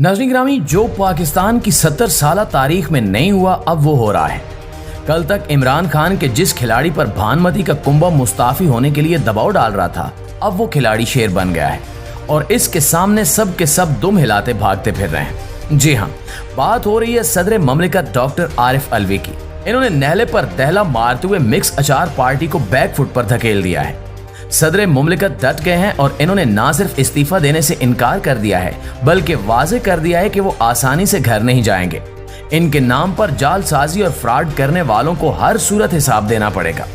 नाज़रीन गिरामी, जो पाकिस्तान की 70 साल तारीख में नहीं हुआ अब वो हो रहा है। कल तक इमरान खान के जिस खिलाड़ी पर भानुमति का कुंभा मुस्ताफी होने के लिए दबाव डाल रहा था, अब वो खिलाड़ी शेर बन गया है और इसके सामने सब के सब दुम हिलाते भागते फिर रहे हैं। जी हाँ, बात हो रही है सदर ममलिकत डॉक्टर आरिफ अलवी की। इन्होंने नहले पर दहला मारते हुए मिक्स अचार पार्टी को बैक फुट पर धकेल दिया है। सदर मुमलिकत डट गए हैं और इन्होंने ना सिर्फ इस्तीफा देने से इनकार कर दिया है बल्कि वाजे कर दिया है कि वो आसानी से घर नहीं जाएंगे। इनके नाम पर जालसाजी और फ्रॉड करने वालों को हर सूरत हिसाब देना पड़ेगा।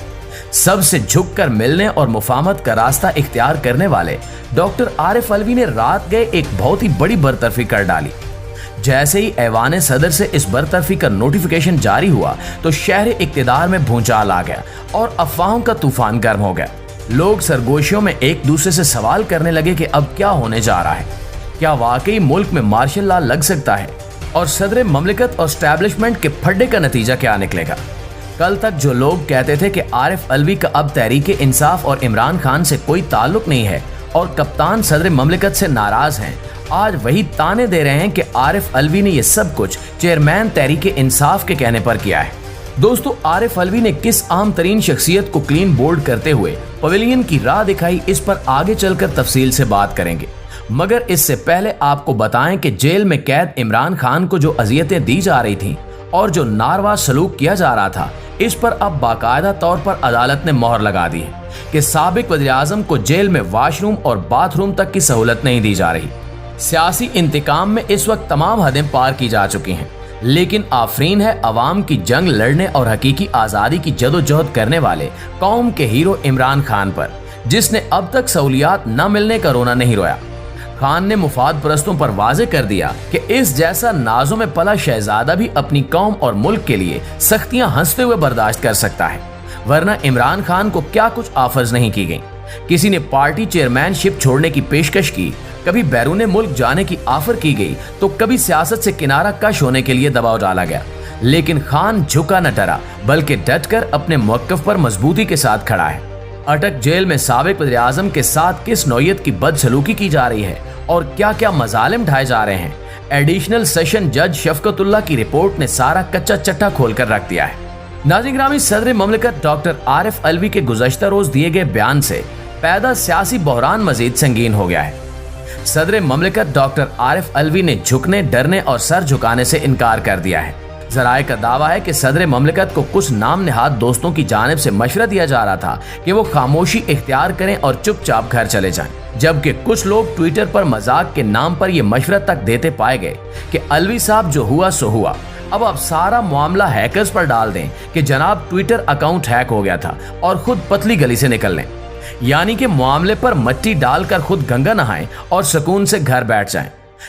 सबसे झुककर मिलने और मुफाहमत का रास्ता इख्तियार करने वाले डॉक्टर आरिफ अलवी ने रात गए एक बहुत ही बड़ी बरतरफी कर डाली। जैसे ही ऐवान सदर से इस बरतरफी का नोटिफिकेशन जारी हुआ तो शहर इक्तिदार में भूचाल आ गया और अफवाहों का तूफान गर्म हो गया। लोग सरगोशियों में एक दूसरे से सवाल करने लगे कि अब क्या होने जा रहा है, क्या वाकई मुल्क में मार्शल लॉ लग सकता है और सदर ममलिकत और एस्टैब्लिशमेंट के फड्डे का नतीजा क्या निकलेगा। कल तक जो लोग कहते थे कि आरिफ अलवी का अब तहरीक इंसाफ और इमरान खान से कोई ताल्लुक नहीं है और कप्तान सदर ममलिकत से नाराज हैं, आज वही ताने दे रहे हैं कि आरिफ अलवी ने यह सब कुछ चेयरमैन तहरीक इंसाफ के कहने पर किया है। दोस्तों, आरिफ अलवी ने किस आम तरीन शख्सियत को क्लीन बोल्ड करते हुए पवेलियन की राह दिखाई, इस पर आगे चलकर तफसील से बात करेंगे। मगर इससे पहले आपको बताएं कि जेल में कैद इमरान खान को जो अजियतें दी जा रही थीं और जो नारवा सलूक किया जा रहा था, इस पर अब बाकायदा तौर पर अदालत ने मोहर लगा दी है कि साबिक वज़ीर-ए-आज़म को जेल में वाशरूम और बाथरूम तक की सहूलत नहीं दी जा रही। सियासी इंतकाम में इस वक्त तमाम हदें पार की जा चुकी हैं, लेकिन आफरीन है अवाम की जंग लड़ने और हकीकी आज़ादी की जदोजहद करने वाले कौम के हीरो इमरान खान पर, जिसने अब तक सहूलियात न मिलने का रोना नहीं रोया। खान ने मुफाद परस्तों पर वाजे कर दिया कि इस जैसा नाजों में पला शहजादा भी अपनी कौम और मुल्क के लिए सख्तियां हंसते हुए बर्दाश्त कर सकता है, वरना इमरान खान को क्या कुछ ऑफर्स नहीं की गई। किसी ने पार्टी चेयरमैनशिप छोड़ने की पेशकश की, कभी बैरून मुल्क जाने की ऑफर की गई, तो कभी सियासत से किनारा कश होने के लिए दबाव डाला गया, लेकिन खान झुका न डरा बल्कि डटकर अपने मौक़िफ़ पर मजबूती के साथ खड़ा है। अटक जेल में साबिक वज़ीर-ए-आज़म के साथ किस नौयत की बदसलूकी की जा रही है और क्या क्या मजालिम ढाए जा रहे हैं, एडिशनल सेशन जज शफकतुल्लाह की रिपोर्ट ने सारा कच्चा चट्टा खोलकर रख दिया है। नाज़रीन गिरामी, सदर ममलिकत डॉक्टर आरिफ अलवी के गुज़श्ता रोज दिए गए बयान से पैदा सियासी बहरान मजीद संगीन हो गया है। सदर ममलिकत डॉक्टर आरिफ अलवी ने झुकने, डरने और सर झुकाने से इनकार कर दिया है। ज़राए का दावा है कि सदर ममलिकत को कुछ नाम निहाद दोस्तों की जानिब से मशवरा दिया जा रहा था कि वो खामोशी इख्तियार करें और चुपचाप घर चले जाएं, जबकि कुछ लोग ट्विटर पर मजाक के नाम पर यह मशवरा तक देते पाए गए कि अलवी साहब जो हुआ सो हुआ, अब सारा मामला हैकर्स पर डाल दें कि जनाब ट्विटर अकाउंट हैक हो गया था और खुद पतली गली से निकल लें, यानी कि मामले पर मट्टी डालकर खुद गंगा नहाएं और सुकून से घर बैठ जाएं।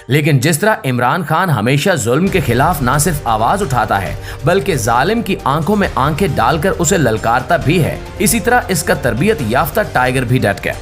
लेकिन जिस तरह इमरान खान हमेशा जुल्म के खिलाफ ना सिर्फ आवाज उठाता है बल्कि जालिम की आंखों में आंखें डालकर उसे ललकारता भी है, इसी तरह इसका तरबियत याफ्ता टाइगर भी डट गया।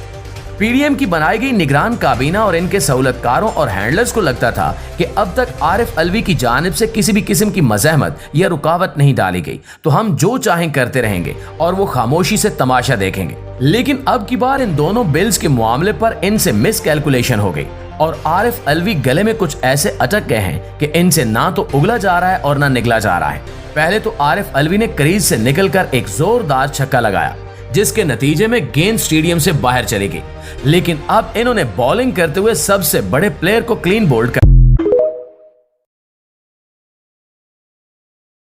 पीडीएम की बनाई गई निगरान काबीना और इनके सहूलतकारों और हैंडलर्स को लगता था कि अब तक आरिफ अलवी की जानिब से किसी भी किस्म की मज़ाहमत या रुकावट नहीं डाली गई तो हम जो चाहें करते रहेंगे और वो खामोशी से तमाशा देखेंगे। लेकिन अब की बार इन दोनों बिल्स के मामले पर इनसे मिस कैलकुलेशन हो गई और आरिफ अलवी गले में कुछ ऐसे अटक गए हैं कि इनसे ना तो उगला जा रहा है और ना निगला जा रहा है। पहले तो आरिफ अलवी ने क्रीज से निकलकर एक जोरदार छक्का लगाया, जिसके नतीजे में गेंद स्टेडियम से बाहर चली गई, लेकिन अब इन्होंने बॉलिंग करते हुए सबसे बड़े प्लेयर को क्लीन बोल्ड कर